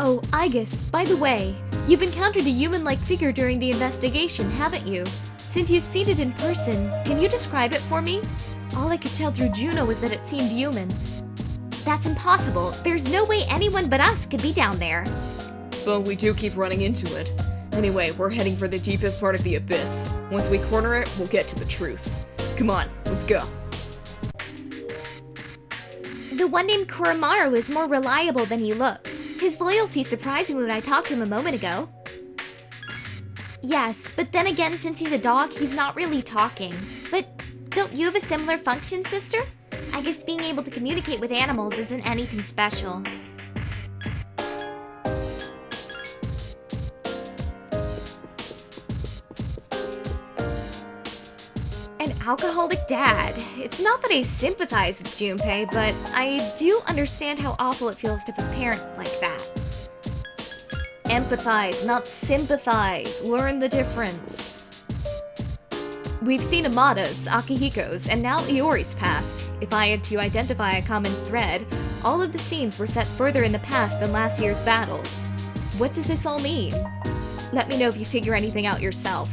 Oh, Igus, by the way, you've encountered a human-like figure during the investigation, haven't you? Since you've seen it in person, can you describe it for me? All I could tell through Juno was that it seemed human. That's impossible. There's no way anyone but us could be down there. But we do keep running into it. Anyway, we're heading for the deepest part of the abyss. Once we corner it, we'll get to the truth. Come on, let's go. The one named Koromaru is more reliable than he looks. His loyalty surprised me when I talked to him a moment ago. Yes, but then again, since he's a dog, he's not really talking. But don't you have a similar function, sister? I guess being able to communicate with animals isn't anything special. An alcoholic dad. It's not that I sympathize with Junpei, but I do understand how awful it feels to have a parent like that. Empathize, not sympathize. Learn the difference. We've seen Amada's, Akihiko's, and now Iori's past. If I had to identify a common thread, all of the scenes were set further in the past than last year's battles. What does this all mean? Let me know if you figure anything out yourself.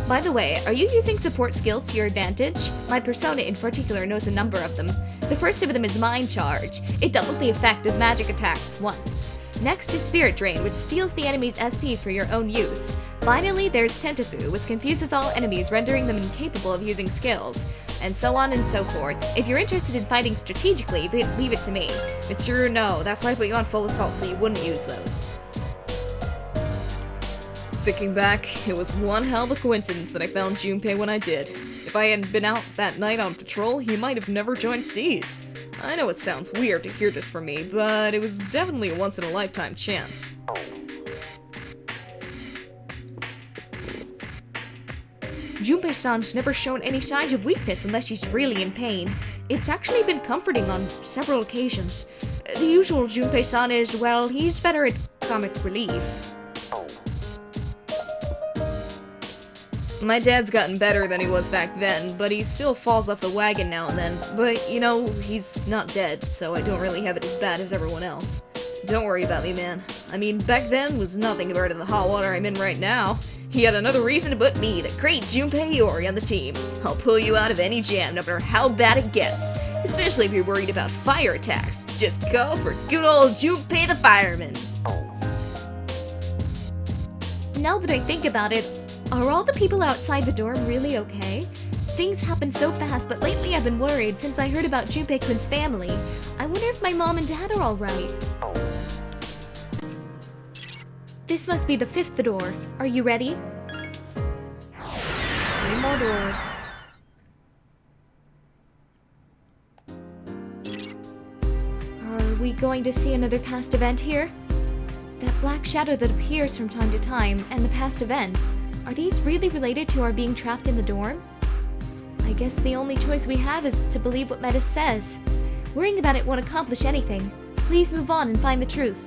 By the way, are you using support skills to your advantage? My persona in particular knows a number of them. The first of them is Mind Charge. It doubles the effect of magic attacks once. Next is Spirit Drain, which steals the enemy's SP for your own use. Finally, there's Tentafu, which confuses all enemies, rendering them incapable of using skills. And so on and so forth. If you're interested in fighting strategically, then leave it to me. Mitsuru, no, that's why I put you on full assault so you wouldn't use those. Thinking back, it was one hell of a coincidence that I found Junpei when I did. If I hadn't been out that night on patrol, he might have never joined Seas. I know it sounds weird to hear this from me, but it was definitely a once-in-a-lifetime chance. Junpei-san's never shown any signs of weakness unless she's really in pain. It's actually been comforting on several occasions. The usual Junpei-san is, well, he's better at comic relief. My dad's gotten better than he was back then, but he still falls off the wagon now and then. But, you know, he's not dead, so I don't really have it as bad as everyone else. Don't worry about me, man. I mean, back then was nothing compared to the hot water I'm in right now. He had another reason to put me, the great Junpei Iori, on the team. I'll pull you out of any jam, no matter how bad it gets. Especially if you're worried about fire attacks. Just go for good old Junpei the fireman. Now that I think about it, are all the people outside the dorm really okay? Things happen so fast, but lately I've been worried since I heard about Junpei-kun's family. I wonder if my mom and dad are alright. This must be the 5th door. Are you ready? 3 more doors. Are we going to see another past event here? That black shadow that appears from time to time, and the past events, are these really related to our being trapped in the dorm? I guess the only choice we have is to believe what Metis says. Worrying about it won't accomplish anything. Please move on and find the truth.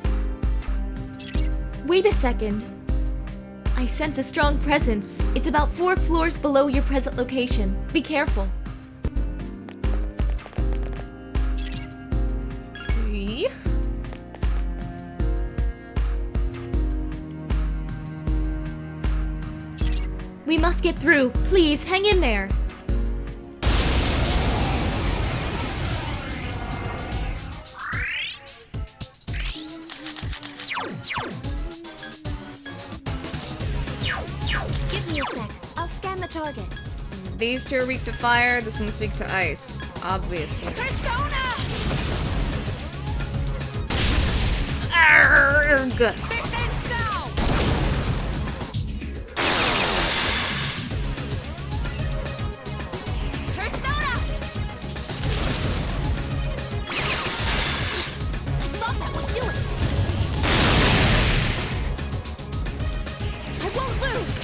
Wait a second. I sense a strong presence. It's about 4 floors below your present location. Be careful. We must get through. Please, hang in there. Give me a sec. I'll scan the target. These two are weak to fire, this one's weak to ice. Obviously. Persona! Good. This ends now! Persona! I thought that would do it! I won't lose!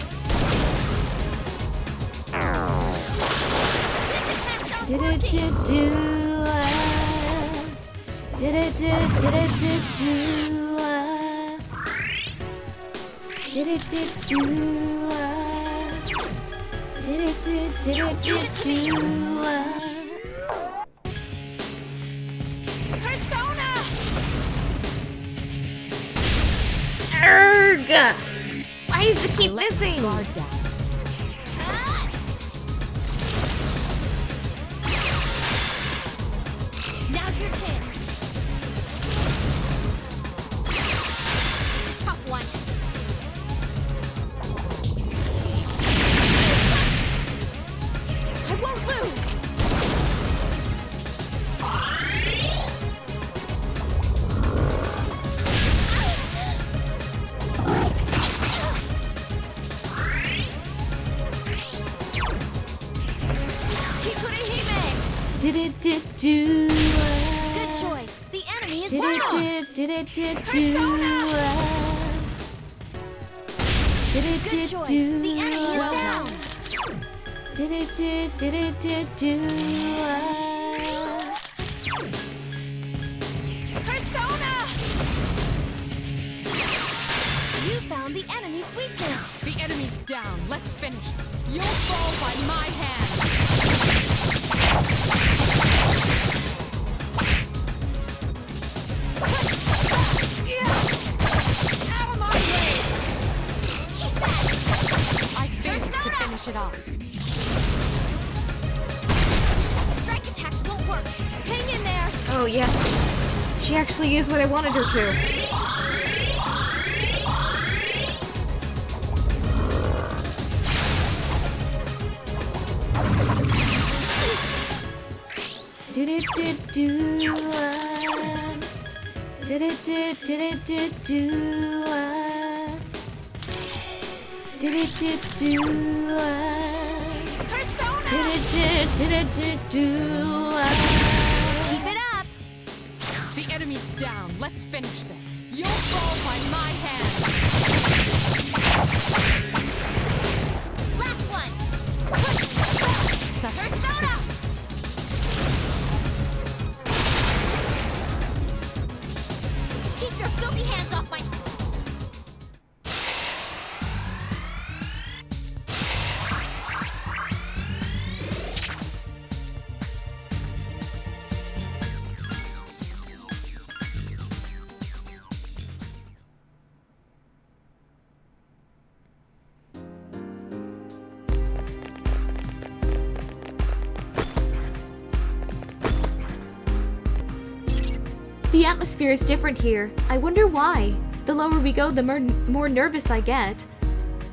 Did it do Did it do Did it Persona! Gah. Why is the key missing? Guard down. Now's your chance. Tough one. I won't lose. Did it do? Good choice. The enemy is down. Did it do? Good choice. The enemy is down. Did it do? Persona! You found the enemy's weakness. The enemy's down. Let's finish. You'll fall by my hand. Out of my way! Keep that. I failed to finish it off. Strike attacks won't work. Hang in there. Oh yes, she actually used what I wanted her to. Did it do? Did it do? Did it do? Did it do? Persona! Did it do? Keep it up. The enemy's down. Let's finish them. You'll fall by my hand. Last one. Such Persona! persistence. Keep your filthy hands off my... The atmosphere is different here. I wonder why. The lower we go, the more nervous I get.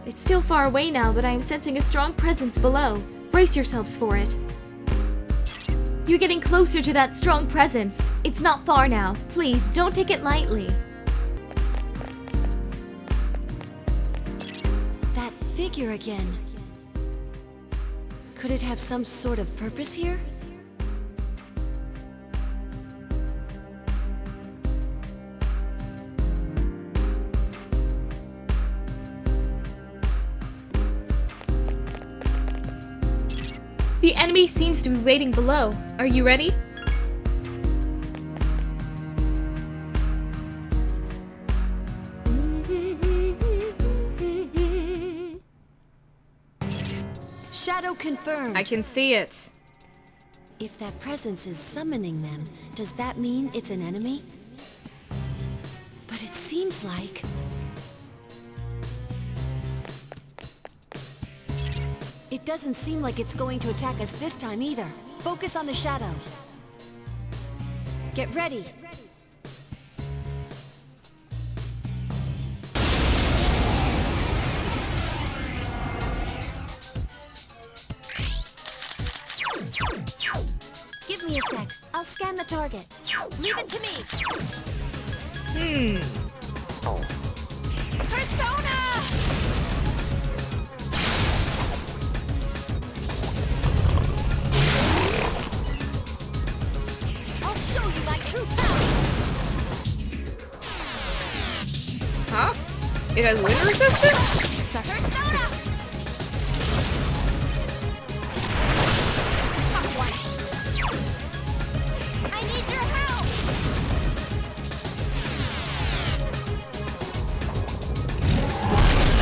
It's still far away now, but I am sensing a strong presence below. Brace yourselves for it. You're getting closer to that strong presence. It's not far now. Please, don't take it lightly. That figure again. Could it have some sort of purpose here? The enemy seems to be waiting below. Are you ready? Shadow confirmed. I can see it. If that presence is summoning them, does that mean it's an enemy? But it seems like... It doesn't seem like it's going to attack us this time either. Focus on the shadow. Get ready. Give me a sec. I'll scan the target. Leave it to me. Persona! I'll show you my true power. Huh? It has wind resistance? Such Persona! persistence. Tough one. I need your help.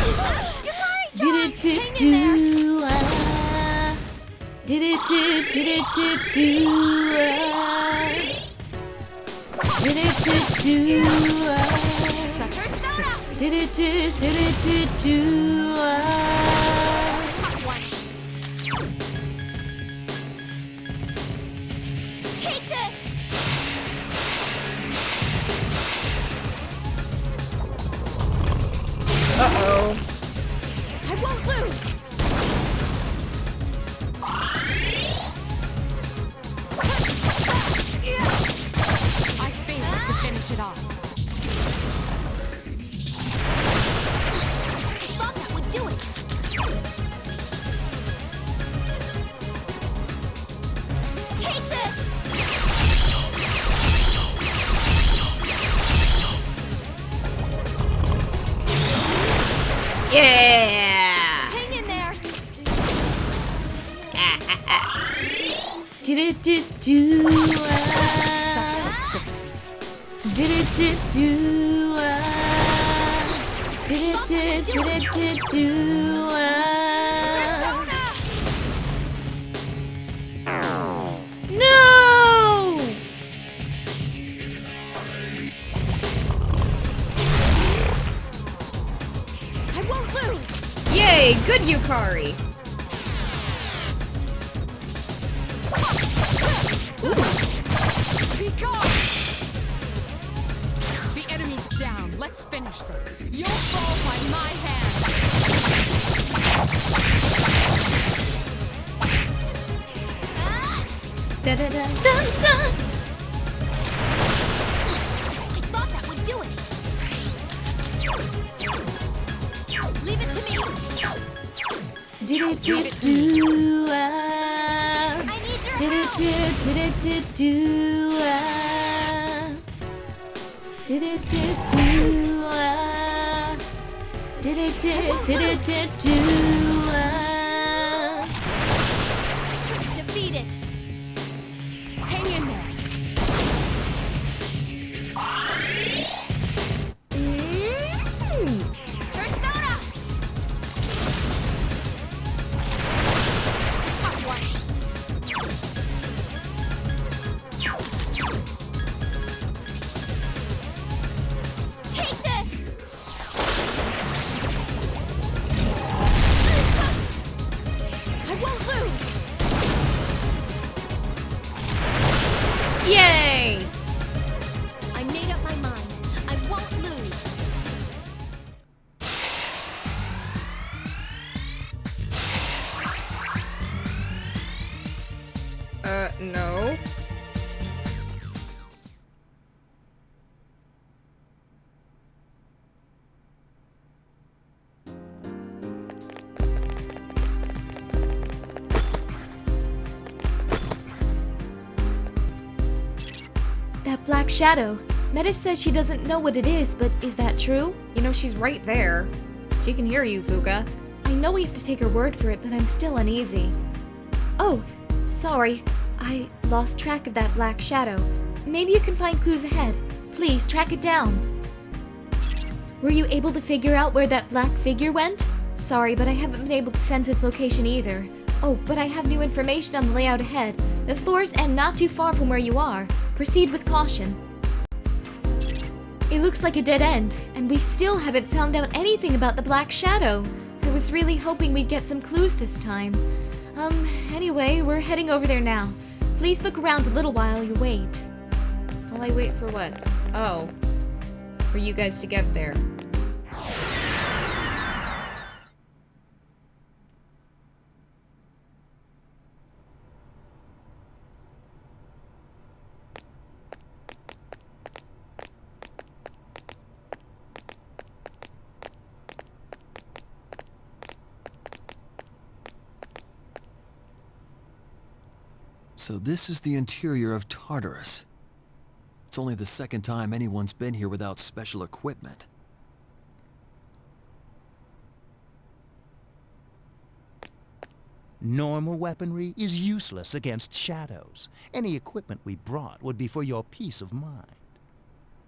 You're fine, John. Hang in there. Did it do? Such persistence. Top one. Take this. Uh-oh. I won't lose. I failed to finish it off. Thought that would do it. Take this. Yeah! Hang in there. Such persistence. No! I won't lose. Yay, good Yukari. Be gone! The enemy's down. Let's finish them. You'll fall by my hand. I thought that would do it. Leave it to me. Leave it to me. I need your Defeat it. Hang in there. Persona. Top one. Take this. I won't lose. Yay! I made up my mind. I won't lose. No. That black shadow. Metis says she doesn't know what it is, but is that true? You know, she's right there. She can hear you, Fuka. I know we have to take her word for it, but I'm still uneasy. Oh, sorry. I lost track of that black shadow. Maybe you can find clues ahead. Please, track it down. Were you able to figure out where that black figure went? Sorry, but I haven't been able to sense its location either. Oh, but I have new information on the layout ahead. The floors end not too far from where you are. Proceed with caution. It looks like a dead end, and we still haven't found out anything about the black shadow. I was really hoping we'd get some clues this time. Anyway, we're heading over there now. Please look around a little while you wait. While I wait for what? Oh. For you guys to get there. So this is the interior of Tartarus. It's only the second time anyone's been here without special equipment. Normal weaponry is useless against shadows. Any equipment we brought would be for your peace of mind.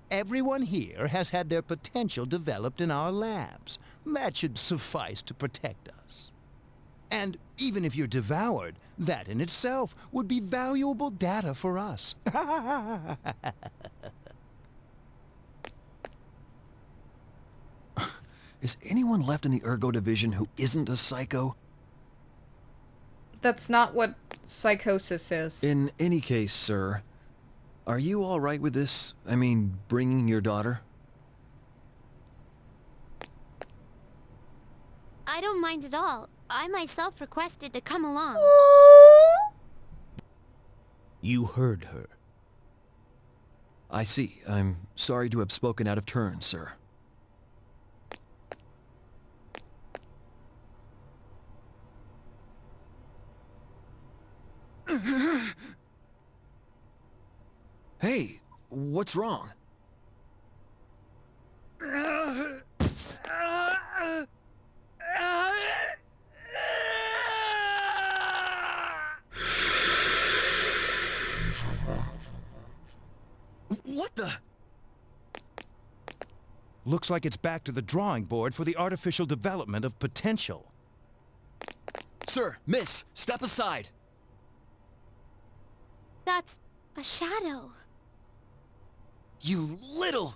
Everyone here has had their potential developed in our labs. That should suffice to protect us. And even if you're devoured, that in itself would be valuable data for us. Is anyone left in the Ergo division who isn't a psycho? That's not what psychosis is. In any case, sir, are you all right with this? I mean, bringing your daughter? I don't mind at all. I myself requested to come along. You heard her. I see. I'm sorry to have spoken out of turn, sir. Hey, what's wrong? What the? Looks like it's back to the drawing board for the artificial development of potential. Sir, miss, step aside. That's a shadow. You little...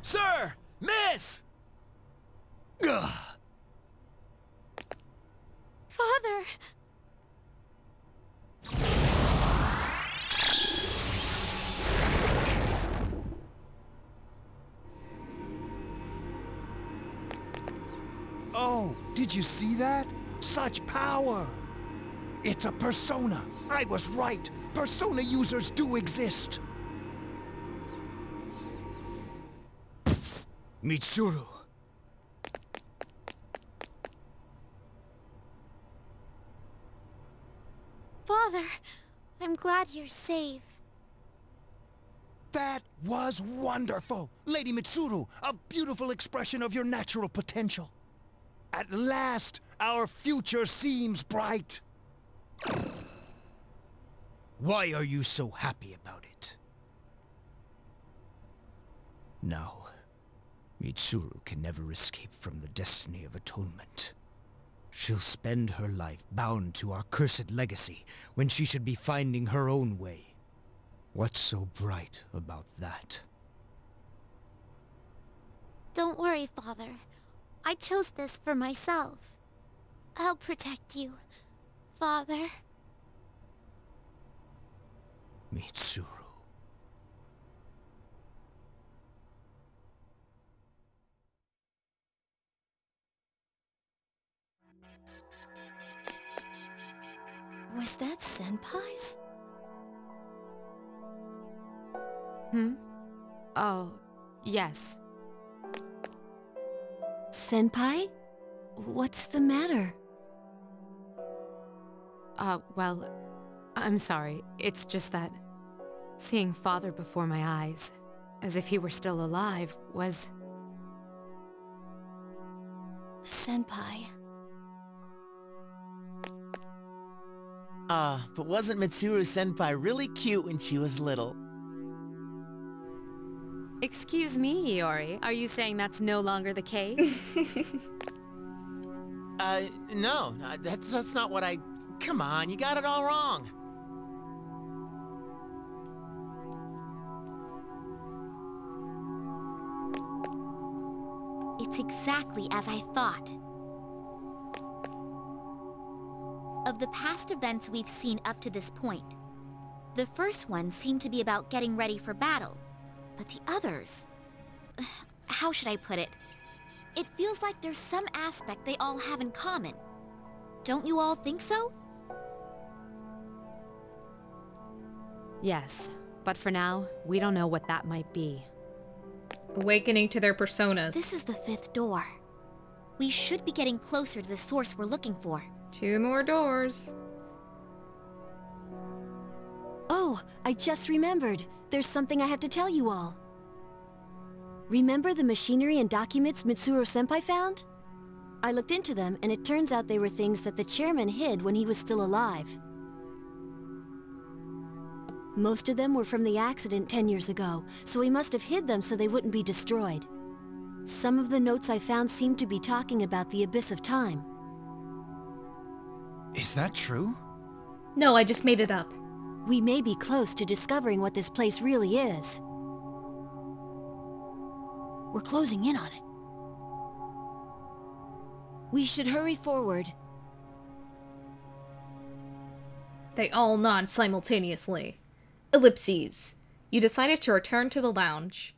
Sir! Miss! Ugh. Father! Oh, did you see that? Such power! It's a persona. I was right. Persona users do exist. Mitsuru. Father, I'm glad you're safe. That was wonderful! Lady Mitsuru, a beautiful expression of your natural potential. At last, our future seems bright. Why are you so happy about it? No. Mitsuru can never escape from the destiny of atonement. She'll spend her life bound to our cursed legacy when she should be finding her own way. What's so bright about that? Don't worry, Father. I chose this for myself. I'll protect you, Father. Mitsuru. Was that Senpai's? Oh, yes. Senpai? What's the matter? Well, I'm sorry. It's just that seeing Father before my eyes, as if he were still alive, was... Senpai. But wasn't Mitsuru Senpai really cute when she was little? Excuse me, Iori. Are you saying that's no longer the case? No, that's not what I... Come on, you got it all wrong. It's exactly as I thought. Of the past events we've seen up to this point, the first one seemed to be about getting ready for battle, but the others... How should I put it? It feels like there's some aspect they all have in common. Don't you all think so? Yes, but for now, we don't know what that might be. Awakening to their personas. This is the 5th door. We should be getting closer to the source we're looking for. 2 more doors. Oh, I just remembered. There's something I have to tell you all. Remember the machinery and documents Mitsuru Senpai found? I looked into them, and it turns out they were things that the chairman hid when he was still alive. Most of them were from the accident 10 years ago, so he must have hid them so they wouldn't be destroyed. Some of the notes I found seemed to be talking about the abyss of time. Is that true? No, I just made it up. We may be close to discovering what this place really is. We're closing in on it. We should hurry forward. They all nod simultaneously. Ellipses. You decided to return to the lounge.